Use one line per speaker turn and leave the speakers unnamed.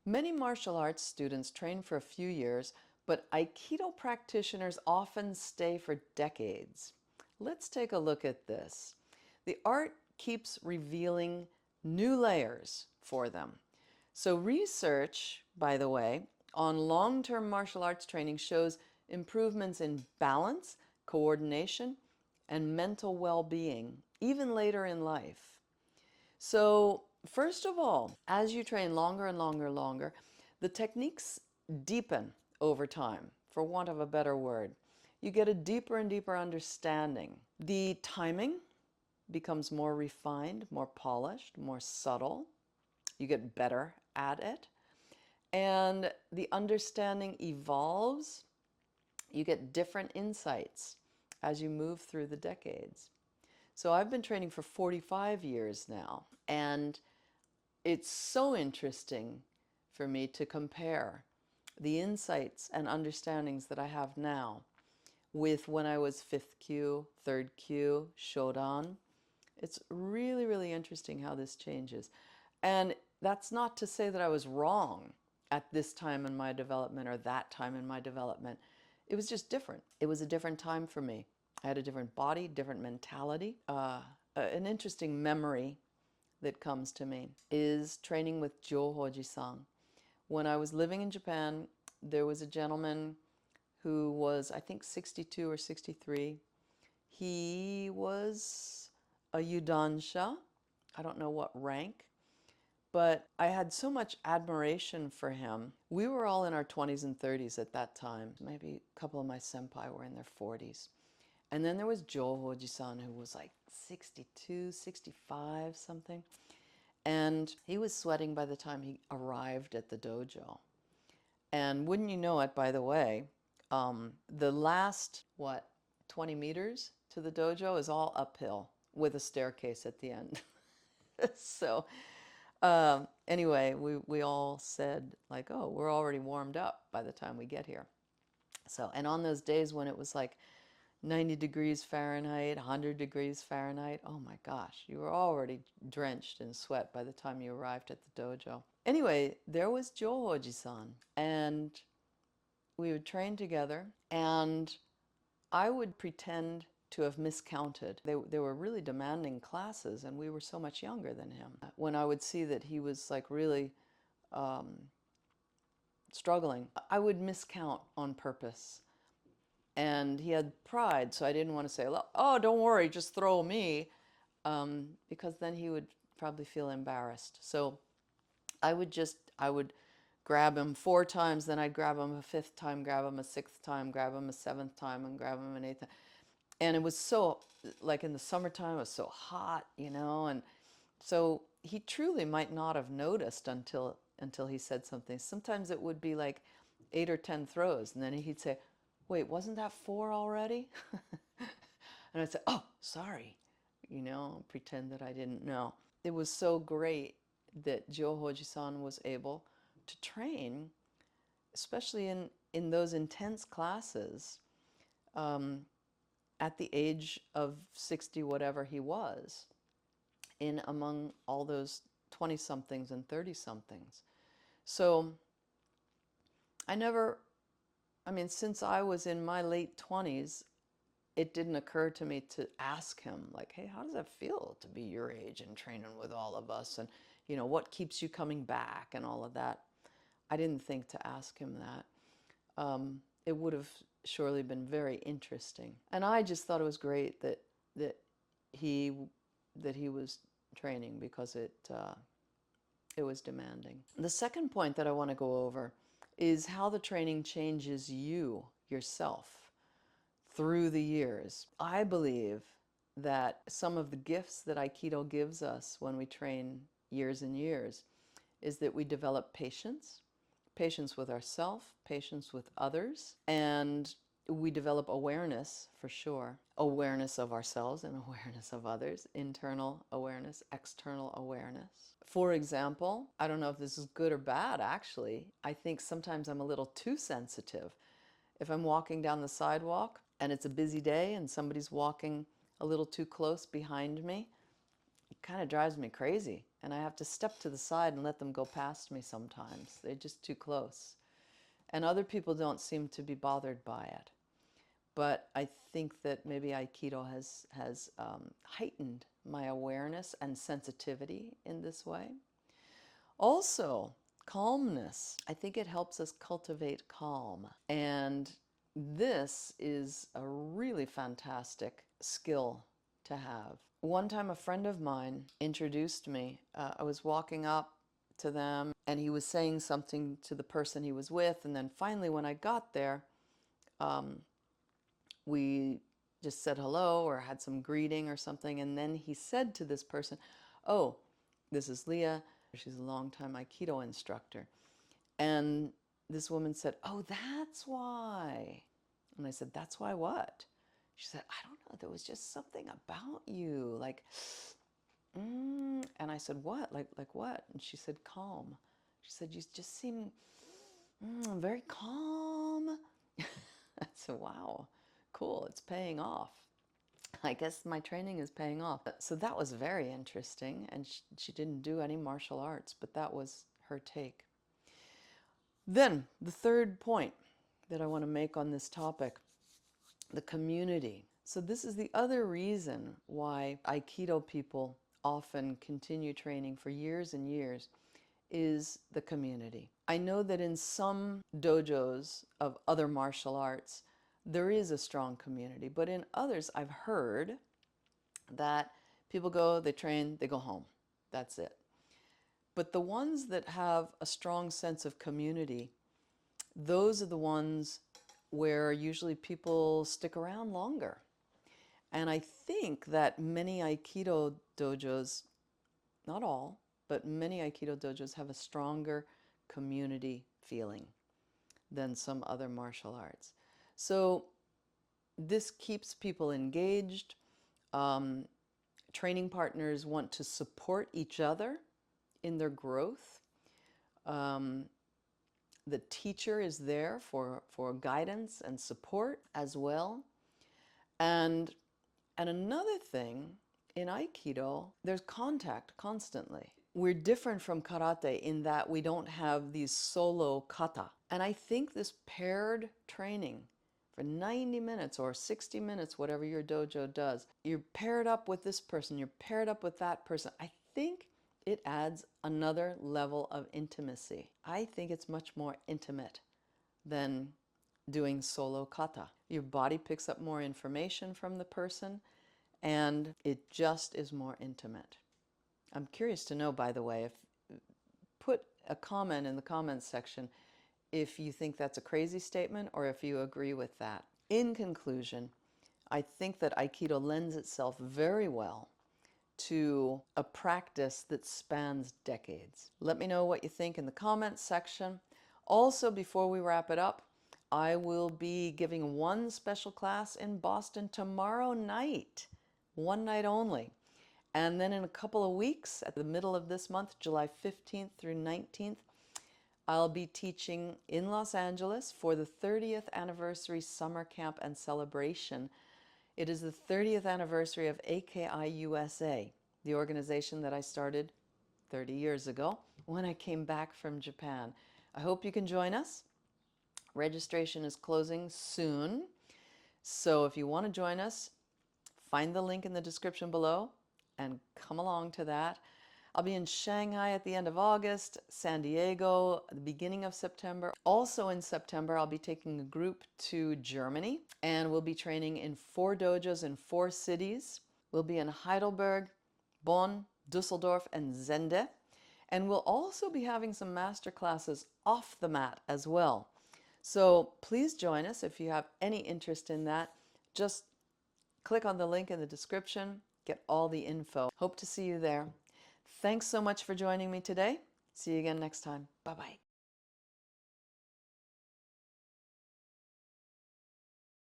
Many martial arts students train for a few years, but Aikido practitioners often stay for decades. Let's take a look at this. The art keeps revealing new layers for them. So research, by the way, on long-term martial arts training shows improvements in balance, coordination, and mental well-being, even later in life. So first of all, as you train longer and longer, the techniques deepen over time, for want of a better word. You get a deeper and deeper understanding. The timing becomes more refined, more polished, more subtle. You get better at it. And the understanding evolves. You get different insights as you move through the decades. So I've been training for 45 years now, and it's so interesting for me to compare the insights and understandings that I have now with when I was 5th kyu, 3rd kyu, Shodan. It's really, really interesting how this changes. And that's not to say that I was wrong at this time in my development or that time in my development. It was just different. It was a different time for me. I had a different body, different mentality. An interesting memory that comes to me is training with Johouji-san. When I was living in Japan, there was a gentleman who was, I think, 62 or 63. He was a Yudansha. I don't know what rank, but I had so much admiration for him. We were all in our 20s and 30s at that time. Maybe a couple of my senpai were in their 40s. And then there was Johouji-san, who was like 62, 65, something. And he was sweating by the time he arrived at the dojo. And wouldn't you know it, by the way, the last, 20 meters to the dojo is all uphill with a staircase at the end. So anyway, we all said like, oh, we're already warmed up by the time we get here. So, and on those days when it was like 90 degrees Fahrenheit, 100 degrees Fahrenheit, oh my gosh, you were already drenched in sweat by the time you arrived at the dojo. Anyway, there was Johouji-san, and we would train together, and I would pretend to have miscounted. They were really demanding classes, and we were so much younger than him. When I would see that he was like really struggling, I would miscount on purpose. And he had pride, so I didn't want to say, oh, don't worry, just throw me, because then he would probably feel embarrassed. So I would grab him 4 times, then I'd grab him a 5th time, grab him a 6th time, grab him a 7th time, and grab him an 8th time. And it was so, like in the summertime, it was so hot, you know, and so he truly might not have noticed until he said something. Sometimes it would be like 8 or 10 throws, and then he'd say, wait, wasn't that 4 already? And I'd say, oh, sorry, you know, pretend that I didn't know. It was so great that Johouji-san was able to train, especially in those intense classes, at the age of 60, whatever he was, in among all those 20-somethings and 30-somethings. So I mean, since I was in my late 20s, it didn't occur to me to ask him, like, hey, how does that feel to be your age and training with all of us? And, you know, what keeps you coming back and all of that? I didn't think to ask him that. It would have surely been very interesting. And I just thought it was great that he was training, because it was demanding. The second point that I want to go over is how the training changes you, yourself, through the years. I believe that some of the gifts that Aikido gives us when we train years and years is that we develop patience, patience with ourselves, patience with others, and we develop awareness, for sure. Awareness of ourselves and awareness of others, internal awareness, external awareness. For example, I don't know if this is good or bad, actually. I think sometimes I'm a little too sensitive. If I'm walking down the sidewalk and it's a busy day and somebody's walking a little too close behind me, it kind of drives me crazy. And I have to step to the side and let them go past me sometimes. They're just too close. And other people don't seem to be bothered by it. But I think that maybe Aikido has heightened my awareness and sensitivity in this way. Also, calmness. I think it helps us cultivate calm. And this is a really fantastic skill to have. One time a friend of mine introduced me. I was walking up to them and he was saying something to the person he was with. And then finally when I got there, we just said hello or had some greeting or something. And then he said to this person, "Oh, this is Leah. She's a longtime Aikido instructor." And this woman said, "Oh, that's why." And I said, "That's why what?" She said, "I don't know. There was just something about you. Like, And I said, "What? Like what?" And she said, "Calm." She said, "You just seem very calm." I said, "Wow, cool. It's paying off. I guess my training is paying off." So that was very interesting. And she didn't do any martial arts, but that was her take. Then the third point that I want to make on this topic, the community. So this is the other reason why Aikido people often continue training for years and years, is the community. I know that in some dojos of other martial arts, there is a strong community, but in others I've heard that people go, they train, they go home. That's it. But the ones that have a strong sense of community, those are the ones where usually people stick around longer. And I think that many Aikido dojos, not all, but many Aikido dojos have a stronger community feeling than some other martial arts. So this keeps people engaged. Training partners want to support each other in their growth. The teacher is there for guidance and support as well. And another thing, in Aikido, there's contact constantly. We're different from karate in that we don't have these solo kata. And I think this paired training for 90 minutes or 60 minutes, whatever your dojo does, you're paired up with this person, you're paired up with that person. I think it adds another level of intimacy. I think it's much more intimate than doing solo kata. Your body picks up more information from the person, and it just is more intimate. I'm curious to know, by the way, put a comment in the comments section if you think that's a crazy statement or if you agree with that. In conclusion, I think that Aikido lends itself very well to a practice that spans decades. Let me know what you think in the comments section. Also, before we wrap it up, I will be giving one special class in Boston tomorrow night, one night only. And then in a couple of weeks, at the middle of this month, July 15th through 19th, I'll be teaching in Los Angeles for the 30th anniversary summer camp and celebration. It is the 30th anniversary of AKI USA, the organization that I started 30 years ago when I came back from Japan. I hope you can join us. Registration is closing soon. So if you want to join us, find the link in the description below and come along to that. I'll be in Shanghai at the end of August, San Diego at the beginning of September. Also in September, I'll be taking a group to Germany, and we'll be training in 4 dojos in 4 cities. We'll be in Heidelberg, Bonn, Dusseldorf, and Zende. And we'll also be having some master classes off the mat as well. So please join us if you have any interest in that. Just click on the link in the description, get all the info. Hope to see you there. Thanks so much for joining me today. See you again next time. Bye-bye.